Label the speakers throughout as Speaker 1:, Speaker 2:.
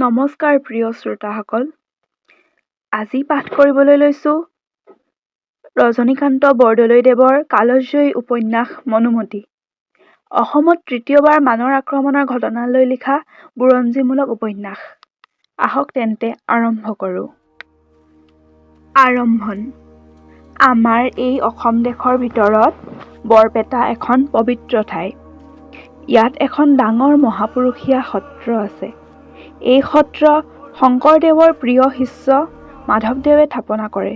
Speaker 1: নমস্কাৰ প্ৰিয় শ্ৰোতাসকল। আজি পাঠ কৰিবলৈ লৈছোঁ ৰজনীকান্ত বৰদলৈদেৱৰ কালজয়ী উপন্যাস মনোমতী। অসমত তৃতীয়বাৰ মানৰ আক্ৰমণৰ ঘটনালৈ লিখা বুৰঞ্জীমূলক উপন্যাস। আহক তেন্তে আৰম্ভ কৰোঁ। আৰম্ভণ। আমাৰ এই অসম দেশৰ ভিতৰত বৰপেটা এখন পবিত্ৰ ঠাই। ইয়াত এখন ডাঙৰ মহাপুৰুষীয়া সত্ৰ আছে। এই সত্ৰ শংকৰদেৱৰ প্ৰিয় শিষ্য মাধৱদেৱে স্থাপনা কৰে।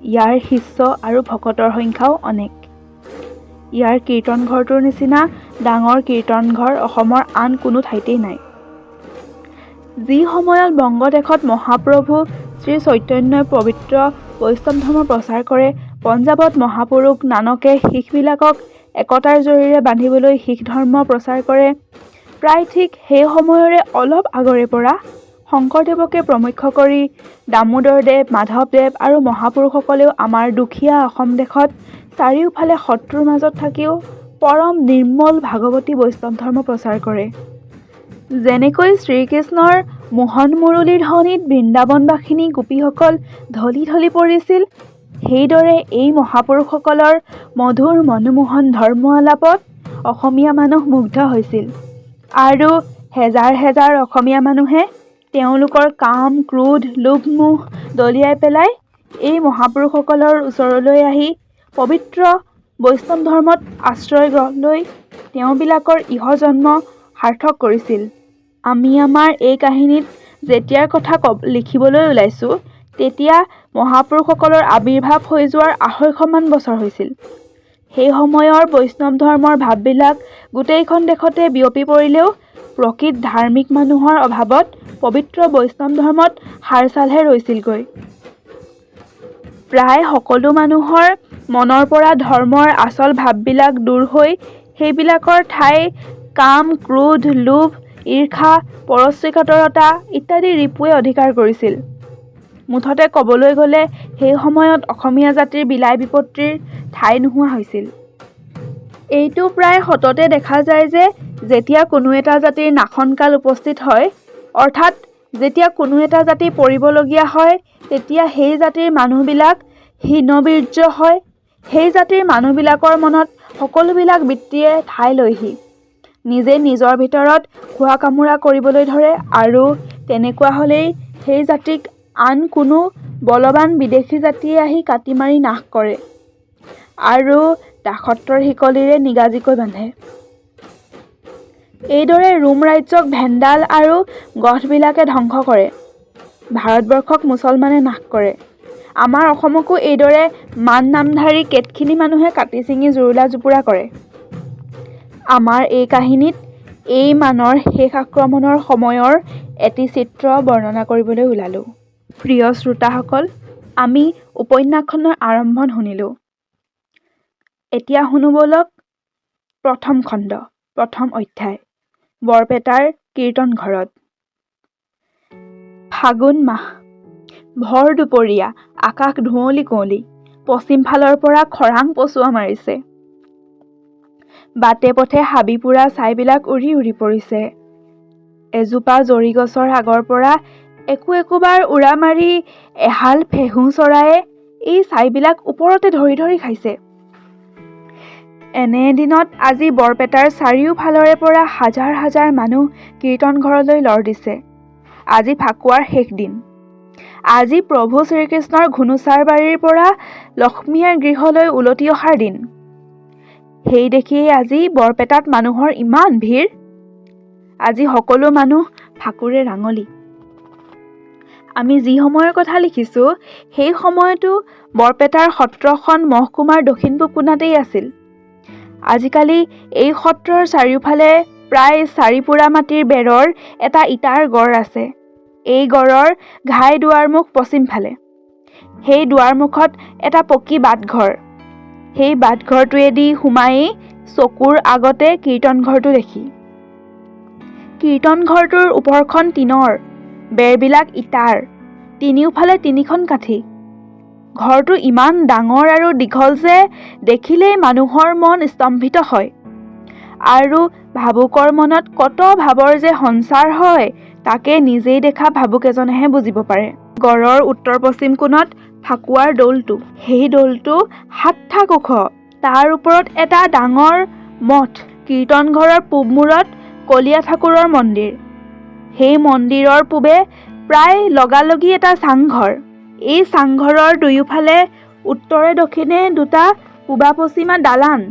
Speaker 1: ইয়াৰ শিষ্য আৰু ভকতৰ সংখ্যাও অনেক। ইয়াৰ কীৰ্তনঘৰটোৰ নিচিনা ডাঙৰ কীৰ্তনঘৰ অসমৰ আন কোনো ঠাইতেই নাই। যি সময়ত বংগদেশত মহাপ্ৰভু শ্ৰী চৈতন্যই পবিত্ৰ বৈষ্ণৱ ধৰ্ম প্ৰচাৰ কৰে, পঞ্জাৱত মহাপুৰুষ নানকে শিখবিলাকক একতাৰ জৰীৰে বান্ধিবলৈ শিখ ধৰ্ম প্ৰচাৰ কৰে, প্ৰায় ঠিক সেই সময়ৰে অলপ আগৰে পৰা শংকৰদেৱকে প্ৰমুখ্য কৰি দামোদৰদেৱ, মাধৱদেৱ আৰু মহাপুৰুষসকলেও আমাৰ দুখীয়া অসম দেশত চাৰিওফালে শত্ৰুৰ মাজত থাকিও পৰম নিৰ্মল ভাগৱতী বৈষ্ণৱ ধৰ্ম প্ৰচাৰ কৰে। যেনেকৈ শ্ৰীকৃষ্ণৰ মোহন মুৰলীৰ ধ্বনিত বৃন্দাবনবাসিনী গোপীসকল ঢলি ঢলি পৰিছিল, সেইদৰে এই মহাপুৰুষসকলৰ মধুৰ মনোমোহন ধৰ্ম আলাপত অসমীয়া মানুহ মুগ্ধ হৈছিল। আৰু হেজাৰ হেজাৰ অসমীয়া মানুহে তেওঁলোকৰ কাম, ক্ৰোধ, লোভ, মোহ দলিয়াই পেলাই এই মহাপুৰুষসকলৰ ওচৰলৈ আহি পবিত্ৰ বৈষ্ণৱ ধৰ্মত আশ্ৰয় লৈ তেওঁবিলাকৰ ইহজন্ম সাৰ্থক কৰিছিল। আমি আমাৰ এই কাহিনীত যেতিয়াৰ কথা লিখিবলৈ ওলাইছোঁ, তেতিয়া মহাপুৰুষসকলৰ আৱিৰ্ভাৱ হৈ যোৱাৰ ২৫০মান বছৰ হৈছিল। সেই সময়ৰ বৈষ্ণৱ ধৰ্মৰ ভাৱবিলাক গোটেইখন দেশতে বিয়পি পৰিলেও প্ৰকৃত ধাৰ্মিক মানুহৰ অভাৱত পবিত্ৰ বৈষ্ণৱ ধৰ্মত হাৰচালহে ৰৈছিলগৈ। প্ৰায় সকলো মানুহৰ মনৰ পৰা ধৰ্মৰ আচল ভাৱবিলাক দূৰ হৈ সেইবিলাকৰ ঠাই কাম, ক্ৰোধ, লোভ, ঈৰ্ষা, পৰশ্ৰীকাতৰতা ইত্যাদি ৰিপুৱে অধিকাৰ কৰিছিল। মুঠতে ক'বলৈ গ'লে সেই সময়ত অসমীয়া জাতিৰ বিলাই বিপত্তিৰ ঠাই নোহোৱা হৈছিল। এইটো প্ৰায় সততে দেখা যায় যে যেতিয়া কোনো এটা জাতিৰ নাশনকাল উপস্থিত হয়, অৰ্থাৎ যেতিয়া কোনো এটা জাতি পৰিবলগীয়া হয়, তেতিয়া সেই জাতিৰ মানুহবিলাক হীনবীৰ্য হয়। সেই জাতিৰ মানুহবিলাকৰ মনত সকলোবিলাক বৃত্তিয়ে ঠাই লৈহি। নিজে নিজৰ ভিতৰত খোৱা কামোৰা কৰিবলৈ ধৰে আৰু তেনেকুৱা হ'লেই সেই জাতিক আন কোনো বলৱান বিদেশী জাতিয়ে আহি কাটি মাৰি নাশ কৰে আৰু দাসত্বৰ শিকলিৰে নিগাজিকৈ বান্ধে। এইদৰে ৰোম ৰাজ্যক ভেণ্ডাল আৰু গথবিলাকে ধ্বংস কৰে। ভাৰতবৰ্ষক মুছলমানে নাশ কৰে। আমাৰ অসমকো এইদৰে মান নামধাৰী কেতখিনি মানুহে কাটি ছিঙি জুৰুলা জুপুৰা কৰে। আমাৰ এই কাহিনীত এই মানৰ শেষ আক্ৰমণৰ সময়ৰ এটি চিত্ৰ বৰ্ণনা কৰিবলৈ ওলালোঁ। প্ৰিয় শ্ৰোতাসকল, আমি উপন্যাসখনৰ আৰম্ভণ শুনিলোঁ। এতিয়া শুনো ব'লক প্ৰথম খণ্ড, প্ৰথম অধ্যায়, বৰপেটাৰ কীৰ্তন ঘৰত। ফাগুন মাহ। ভৰ দুপৰীয়া, আকাশ ধুঁৱলি কুঁৱলী। পশ্চিম ফালৰ পৰা খৰাং পছোৱা মাৰিছে। বাটে পথে হাবি পোৰা ছাইবিলাক উৰি উৰি পৰিছে। এজোপা জৰি গছৰ আগৰ পৰা একোবাৰ উৰা মাৰি এহাল ফেঁহু চৰায়ে এই ছাইবিলাক ওপৰতে ধৰি ধৰি খাইছে। এনে এদিনত আজি বৰপেটাৰ চাৰিওফালৰে পৰা হাজাৰ হাজাৰ মানুহ কীৰ্তন ঘৰলৈ লৰ দিছে। আজি ফাকুৱাৰ শেষ দিন। আজি প্ৰভু শ্ৰীকৃষ্ণৰ ঘুনুচাৰ বাৰীৰ পৰা লক্ষ্মীয়াৰ গৃহলৈ উলটি অহাৰ দিন। সেই দেখিয়েই আজি বৰপেটাত মানুহৰ ইমান ভিৰ। আজি সকলো মানুহ ফাকুৰে ৰাঙলী। আমি যি সময়ৰ কথা লিখিছোঁ, সেই সময়তো বৰপেটাৰ সত্ৰখন মহকুমাৰ দক্ষিণ-পূব কোণতেই আছিল। আজিকালি এই সত্ৰৰ চাৰিওফালে প্ৰায় ৪ পোৰা মাটিৰ বেৰৰ এটা ইটাৰ গড় আছে। এই গড়ৰ ঘাই দুৱাৰমুখ পশ্চিম ফালে। সেই দুৱাৰমুখত এটা পকী বাটঘৰ। সেই বাটঘৰটোৱেদি সোমায়েই চকুৰ আগতে কীৰ্তনঘৰটো দেখি। কীৰ্তনঘৰটোৰ ওপৰখন টিনৰ, বেৰবিলাক ইটাৰ, তিনিওফালে ৩খন কাঠি। ঘৰটো ইমান ডাঙৰ আৰু দীঘল যে দেখিলেই মানুহৰ মন স্তম্ভিত হয়। আৰু ভাবুকৰ মনত কত ভাবৰ যে সঞ্চাৰ হয় তাকে নিজেই দেখা ভাবুক এজনেহে বুজিব পাৰে। গড়ৰ উত্তৰ পশ্চিম কোণত ফাকুৱাৰ দৌলটো। সেই দৌলটো 7 থাক ওখ। তাৰ ওপৰত এটা ডাঙৰ মঠ। কীৰ্তন ঘৰৰ পূব মূৰত কলীয়া ঠাকুৰৰ মন্দিৰ। সেই মন্দিৰৰ পূবে প্ৰায় লগালগি এটা চাংঘৰ। এই চাংঘৰৰ দুয়োফালে উত্তৰে দক্ষিণে দুটা পূবা পশ্চিমা দালান।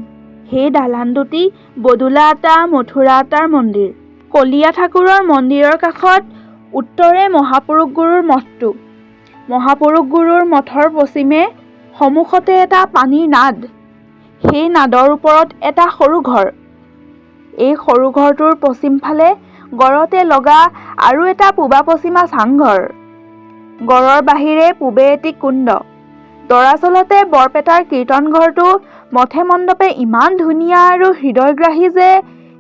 Speaker 1: সেই দালান দুটি বদুলা আটা মথুৰা আটাৰ মন্দিৰ। কলীয়া ঠাকুৰৰ মন্দিৰৰ কাষত উত্তৰে মহাপুৰুষ গুৰুৰ মঠটো। মহাপুৰুষ গুৰুৰ মঠৰ পশ্চিমে সন্মুখতে এটা পানীৰ নাদ। সেই নাদৰ ওপৰত এটা সৰু ঘৰ। এই সৰু ঘৰটোৰ পশ্চিম ফালে গড়তে লগা আৰু এটা পূবা পশ্চিমা চাংঘৰ। গড়ৰ বাহিৰে পূবে এটি কুণ্ড। দৰাচলতে বৰপেটাৰ কীৰ্তন ঘৰটো মঠে মণ্ডপে ইমান ধুনীয়া আৰু হৃদয়গ্ৰাহী যে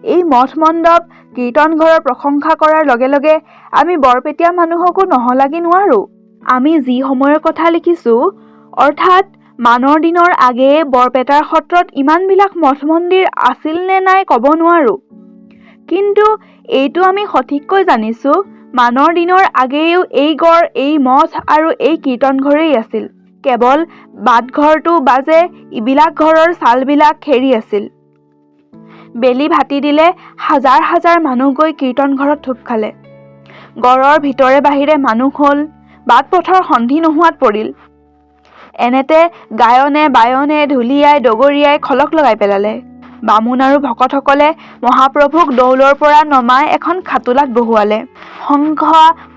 Speaker 1: এই মঠ মণ্ডপ কীৰ্তন ঘৰৰ প্ৰশংসা কৰাৰ লগে লগে আমি বৰপেটীয়া মানুহকো নহলাগি নোৱাৰো। আমি যি সময়ৰ কথা লিখিছোঁ, অৰ্থাৎ মানৰ দিনৰ আগেয়ে বৰপেটাৰ সত্ৰত ইমানবিলাক মঠ মন্দিৰ আছিল নে নাই ক'ব নোৱাৰো। কিন্তু এইটো আমি সঠিককৈ জানিছোঁ, মানৰ দিনৰ আগেয়েও এই গড়, এই মঠ আৰু এই কীৰ্তন ঘৰেই আছিল। কেৱল বাটঘৰটো বাজে ইবিলাক ঘৰৰ ছালবিলাক খেৰি আছিল। বেলি ভাটি দিলে হাজাৰ হাজাৰ মানুহ গৈ কীৰ্তন ঘৰত থূপ খালে। গড়ৰ ভিতৰে বাহিৰে মানুহ হ'ল, বাট পথৰ সন্ধি নোহোৱাত পৰিল। এনেতে গায়নে বায়নে ঢুলিয়াই ডগৰিয়াই খলক লগাই পেলালে। বামুণ আৰু ভকতসকলে মহাপ্ৰভুক দৌলৰ পৰা নমাই এখন খাটোলাত বহুৱালে। শংখ,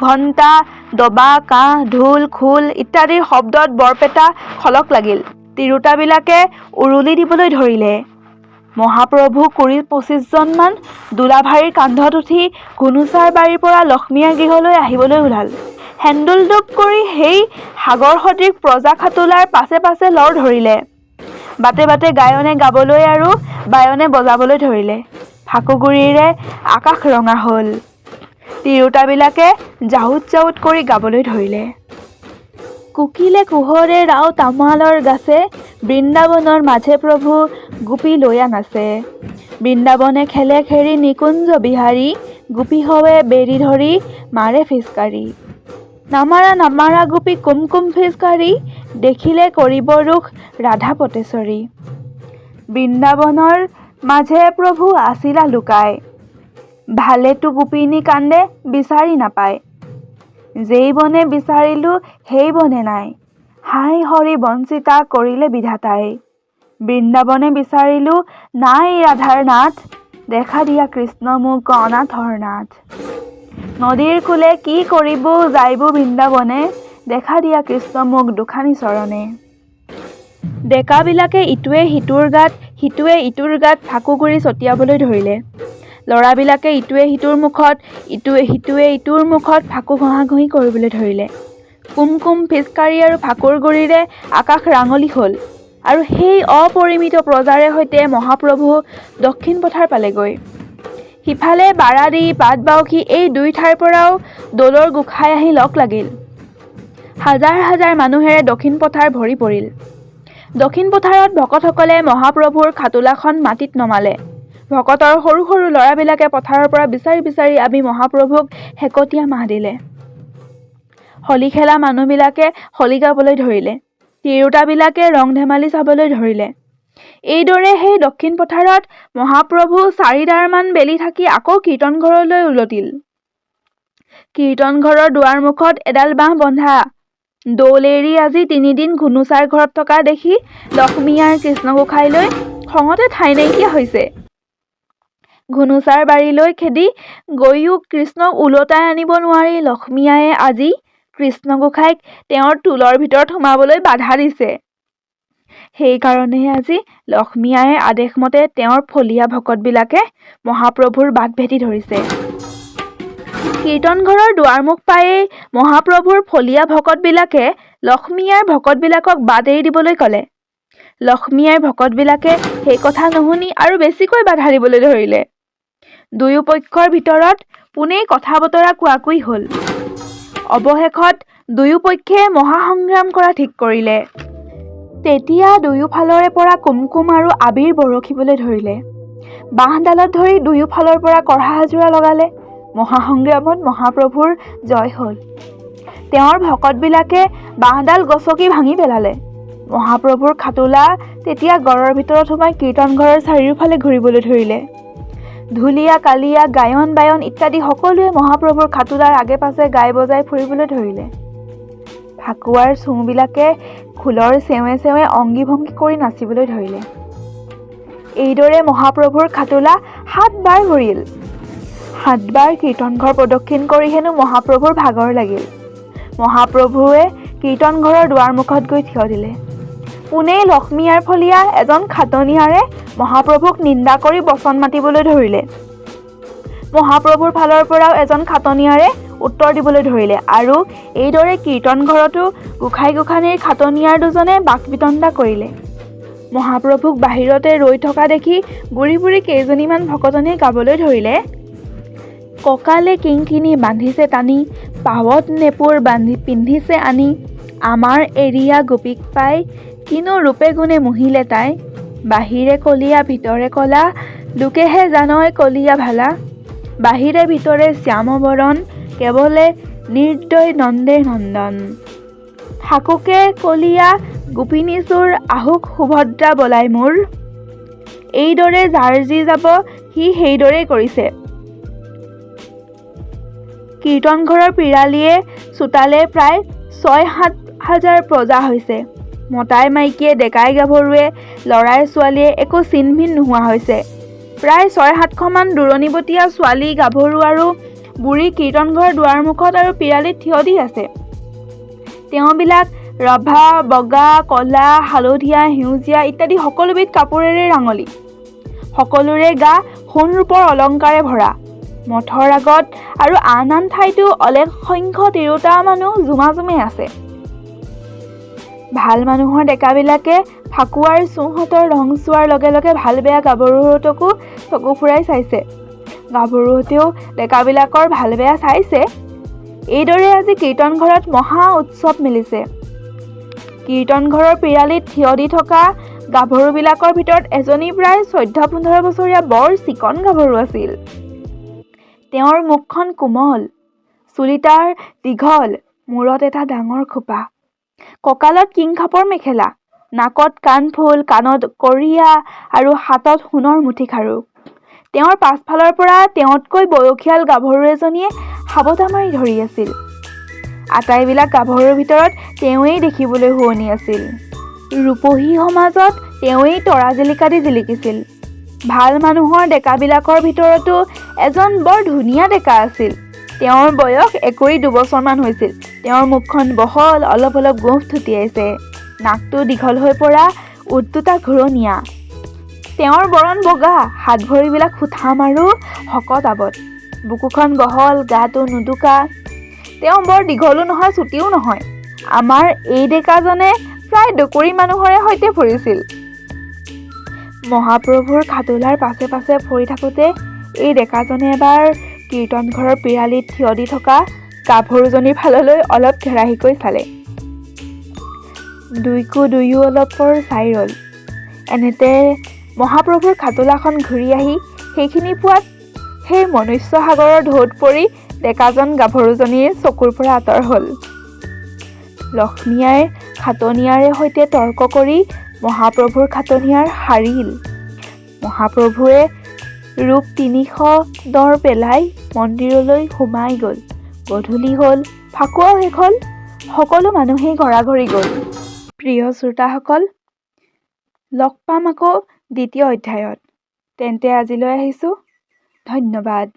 Speaker 1: ঘণ্টা, দবা, কাঁহ, ঢোল, খোল ইত্যাদিৰ শব্দত বৰপেটা খলক লাগিল। তিৰোতাবিলাকে উৰুলি দিবলৈ ধৰিলে। মহাপ্ৰভু 20-25জনমান দোলাভাৰীৰ কান্ধত উঠি ঘুনুচাৰ বাৰীৰ পৰা লক্ষ্মীয়াৰ গৃহলৈ আহিবলৈ ওলাল। হেন্দোল ডোব কৰি সেই সাগৰ সদৃশ প্ৰজা খাটোলাৰ পাছে পাছে লৰ ধৰিলে। বাটে বাটে গায়নে গাবলৈ আৰু বায়নে বজাবলৈ ধৰিলে। ফাকুগুৰিৰে আকাশ ৰঙা হ'ল। তিৰোতাবিলাকে জাউত জাউত কৰি গাবলৈ ধৰিলে। কুকিলে কুহৰে ৰাও তামালৰ গাছে, বৃন্দাবনৰ মাঝে প্ৰভু গোপী লৈয়া নাচে। বৃন্দাবনে খেলে খেৰি নিকুঞ্জ বিহাৰী, গোপী হৱে বেৰি ধৰি মাৰে ফিচকাৰী। নামাৰা নামাৰা গোপী কুম কুম ফিচকাৰী, দেখিলে কৰিব ৰোষ ৰাধা পটেশ্বৰী। বৃন্দাবনৰ মাঝে প্ৰভু আছিলা লুকাই, ভালেতো গোপিনী কান্দে বিচাৰি নাপায়। যেই বনে বিচাৰিলো সেই বনে নাই, হাই হৰি বঞ্চিতা কৰিলে বিধাতাই। বৃন্দাবনে বিচাৰিলো নাই ৰাধাৰ নাথ, দেখা দিয়া কৃষ্ণ মোক অনাথৰ নাথ। নদীৰ কূলে কি কৰিব যাইব বৃন্দাবনে, দেখা দিয়া কৃষ্ণ মোক দুখানি চৰণে। ডেকাবিলাকে ইটোৱে সিটোৰ গাত, সিটোৱে ইটোৰ গাত ফাকুগুৰি ছটিয়াবলৈ ধৰিলে। ল'ৰাবিলাকে ইটোৱে সিটোৰ মুখত, সিটোৱে ইটোৰ মুখত ফাকু ঘঁহাঘঁহি কৰিবলৈ ধৰিলে। কুম কুম ফিচকাৰী আৰু ফাকুৰ গুৰিৰে আকাশ ৰাঙলী হ'ল আৰু সেই অপৰিমিত প্ৰজাৰে সৈতে মহাপ্ৰভু দক্ষিণ পথাৰ পালেগৈ। সিফালে বাৰাদি পাটবাউসী এই দুই ঠাইৰ পৰাও দৌলৰ গোসাঁই আহি লগ লাগিল। হাজাৰ হাজাৰ মানুহেৰে দক্ষিণ পথাৰ ভৰি পৰিল। দক্ষিণ পথাৰত ভকতসকলে মহাপ্ৰভুৰ খাটোলাখন মাটিত নমালে। ভকতৰ সৰু সৰু ল'ৰাবিলাকে পথাৰৰ পৰা বিচাৰি বিচাৰি আনি মহাপ্ৰভুক হেকটীয়া মাহ দিলে। হলী খেলা মানুহবিলাকে হলী গাবলৈ ধৰিলে। তিৰোতাবিলাকে ৰং ধেমালি চাবলৈ ধৰিলে। এইদৰে সেই দক্ষিণ পথাৰত মহাপ্ৰভু 4 ডাৰমান বেলি থাকি আকৌ কীৰ্তন ঘৰলৈ উলটিল। কীৰ্তন ঘৰৰ দুৱাৰ মুখত এডাল বাঁহ বন্ধা। দৌল এৰি আজি 3 দিন ঘুনুচাৰ ঘৰত থকা দেখি লক্ষ্মী আইৰ কৃষ্ণগোসাঁইলৈ খঙতে ঠাই নাইকিয়া হৈছে। ঘুনুচাৰ বাৰীলৈ খেদি গৈও কৃষ্ণক ওলোটাই আনিব নোৱাৰি লক্ষ্মী আইয়ে আজি কৃষ্ণগোসাঁইক তেওঁৰ টোলৰ ভিতৰত সোমাবলৈ বাধা দিছে। সেইকাৰণেহে আজি লক্ষ্মী আইৰ আদেশমতে তেওঁৰ ফলীয়া ভকতবিলাকে মহাপ্ৰভুৰ বাট ভেটি ধৰিছে। কীৰ্তন ঘৰৰ দুৱাৰমুখ পায়েই মহাপ্ৰভুৰ ফলীয়া ভকতবিলাকে লক্ষ্মী আইৰ ভকতবিলাকক বাট এৰি দিবলৈ ক'লে। লক্ষ্মী আইৰ ভকতবিলাকে সেই কথা নুশুনি আৰু বেছিকৈ বাধা দিবলৈ ধৰিলে। দুয়ো পক্ষৰ ভিতৰত পুনেই কথা বতৰা কোৱাকুই হ'ল। অৱশেষত দুয়ো পক্ষে মহাসংগ্ৰাম কৰা ঠিক কৰিলে। তেতিয়া দুয়োফালৰে পৰা কুমকুম আৰু আবিৰ বৰষিবলৈ ধৰিলে। বাঁহডালত ধৰি দুয়োফালৰ পৰা কঢ়া হাজোৰা লগালে। মহাসংগ্ৰামত মহাপ্ৰভুৰ জয় হ'ল। তেওঁৰ ভকতবিলাকে বাঁহডাল গছকি ভাঙি পেলালে। মহাপ্ৰভুৰ খাটোলা তেতিয়া গড়ৰ ভিতৰত সোমাই কীৰ্তন ঘৰৰ চাৰিওফালে ঘূৰিবলৈ ধৰিলে। ঢুলীয়া, কালীয়া, গায়ন বায়ন ইত্যাদি সকলোৱে মহাপ্ৰভুৰ খাটোলাৰ আগে পাছে গাই বজাই ফুৰিবলৈ ধৰিলে। ফাকুৱাৰ চোঙবিলাকে খোলৰ চেৱে চেৱে অংগী ভংগী কৰি নাচিবলৈ ধৰিলে। এইদৰে মহাপ্ৰভুৰ খাটোলা 7 বাৰ ঘূৰিল। 7 বাৰ কীৰ্তনঘৰ প্ৰদক্ষিণ কৰি হেনো মহাপ্ৰভুৰ ভাগৰ লাগিল। মহাপ্ৰভুৱে কীৰ্তনঘৰৰ দুৱাৰমুখত গৈ থিয় দিলে। পোনেই লক্ষ্মী আৰ ফলীয়া এজন খাটনিয়াৰে মহাপ্ৰভুক নিন্দা কৰি বচন মাতিবলৈ ধৰিলে। মহাপ্ৰভুৰ ফালৰ পৰাও এজন খাটনিয়াৰে উত্তৰ দিবলৈ ধৰিলে আৰু এইদৰে কীৰ্তনঘৰতো গোসাঁই গোসাঁনীৰ খাটনিয়াৰ দুজনে বাকবিতণ্ডা কৰিলে। মহাপ্ৰভুক বাহিৰতে ৰৈ থকা দেখি বুঢ়ী বুঢ়ী কেইজনীমান ভকতনীয়ে গাবলৈ ধৰিলে: কঁকালে কিংকিনি বান্ধিছে টানি, পাৱত নেপুৰ বান্ধি পিন্ধিছে আনি, আমাৰ এৰিয়া গোপীক পাই, কিনো ৰূপে গুণে মোহিলে তাই, বাহিৰে কলীয়া ভিতৰে কলা, লোকেহে জানয় কলীয়া ভালা, বাহিৰে ভিতৰে শ্যাম বৰণ, কেৱলে নিৰ্দয় নন্দে নন্দন, থাকোকে কলীয়া গোপিনী চোৰ, আহুক সুভদ্ৰা বলাই মোৰ, এইদৰে যাৰ যি যাব সি সেইদৰেই কৰিছে। কীৰ্তনঘৰৰ পিৰালীয়ে চোতালে প্ৰায় 6-7 হাজাৰ প্ৰজা হৈছে। মতাই মাইকীয়ে, ডেকাই গাভৰুৱে, ল'ৰাই ছোৱালীয়ে একো চিন-ভিন নোহোৱা হৈছে। প্ৰায় 600-700মান দূৰণিবতীয়া ছোৱালী, গাভৰু আৰু বুঢ়ী কীৰ্তনঘৰৰ দুৱাৰমুখত আৰু পিৰালীত থিয় দি আছে। তেওঁবিলাক ৰভা, বগা, কলা, হালধীয়া, সেউজীয়া ইত্যাদি সকলোবিধ কাপোৰেৰে ৰাঙলী। সকলোৰে গা সোণ ৰূপৰ অলংকাৰে ভৰা। মঠৰ আগত আৰু আন আন ঠাইতো অলেখ সংখ্য তিৰোতা মানুহ জুমাজুমে আছে। ভাল মানুহৰ ডেকাবিলাকে ফাকুৱাৰ চোঁহতৰ ৰং চোৱাৰ লগে লগে ভাল বেয়া গাভৰুহঁতকো চকু ফুৰাই চাইছে। গাভৰুহঁতেও ডেকাবিলাকৰ ভাল বেয়া চাইছে। এইদৰে আজি কীৰ্তনঘৰত মহা উৎসৱ মিলিছে। কীৰ্তনঘৰৰ পিৰালীত থিয় দি থকা গাভৰুবিলাকৰ ভিতৰত এজনী প্ৰায় 14-15 বছৰীয়া বৰ চিকণ গাভৰু আছিল। তেওঁৰ মুখখন কোমল, চুলি তাৰ দীঘল, মূৰত এটা ডাঙৰ খোপা, কঁকালত কিংখাপৰ মেখেলা, নাকত কাণফুল, কাণত কৰিয়া আৰু হাতত সোণৰ মুঠি খাৰু। তেওঁৰ পাছফালৰ পৰা তেওঁতকৈ বয়সীয়াল গাভৰু এজনীয়ে সাবতা মাৰি ধৰি আছিল। আটাইবিলাক গাভৰুৰ ভিতৰত তেওঁৱেই দেখিবলৈ শুৱনি আছিল। ৰূপহী সমাজত তেওঁৱেই তৰা জিলিকা দি জিলিকিছিল। ভাল মানুহৰ ডেকাবিলাকৰ ভিতৰতো এজন বৰ ধুনীয়া ডেকা আছিল। তেওঁৰ বয়স 21-22 বছৰমান হৈছিল। তেওঁৰ মুখখন বহল, অলপ অলপ গোঁফ থুটিয়াইছে, নাকটো দীঘল হৈ পৰা, ওঁঠ দুটা ঘূৰণীয়া। তেওঁৰ বৰণ বগা, হাত ভৰিবিলাক সুঠাম আৰু শকত আৱত, বুকুখন বহল, গাটো নুদুকা। তেওঁ বৰ দীঘলো নহয়, চুটিও নহয়। আমাৰ এই ডেকাজনে প্ৰায় দুকুৰি মানুহৰে সৈতে ফুৰিছিল। মহাপ্ৰভুৰ খাটোলাৰ পাছে পাছে ফুৰি থাকোঁতে এই ডেকাজনে এবাৰ কীৰ্তনঘৰৰ পিৰালীত থিয় দি থকা গাভৰুজনীৰ ফাললৈ অলপ ঘেৰাহিকৈ চালে। দুইকো দুয়ো অলপৰ চাই ৰ'ল। এনেতে মহাপ্ৰভুৰ খাটোলাখন ঘূৰি আহি সেইখিনি পোৱাত সেই মনুষ্য সাগৰৰ ঢৌত পৰি ডেকাজন গাভৰুজনীৰ চকুৰ পৰা আঁতৰ হ'ল। লক্ষ্মীয়াই খাটনিয়াৰে সৈতে তৰ্ক কৰি মহাপ্ৰভুৰ খাটনিয়াৰ হাৰিল। মহাপ্ৰভুৱে ৰূপ 300 দৰ পেলাই মন্দিৰলৈ সোমাই গ'ল। গধূলি হ'ল, ফাকুৱাও শেষ হ'ল। সকলো মানুহেই ঘৰা-ঘৰি গ'ল। প্ৰিয় শ্ৰোতাসকল, লগ পাম আকৌ দ্বিতীয় অধ্যায়ত। তেন্তে আজিলৈ আহিছোঁ। ধন্যবাদ।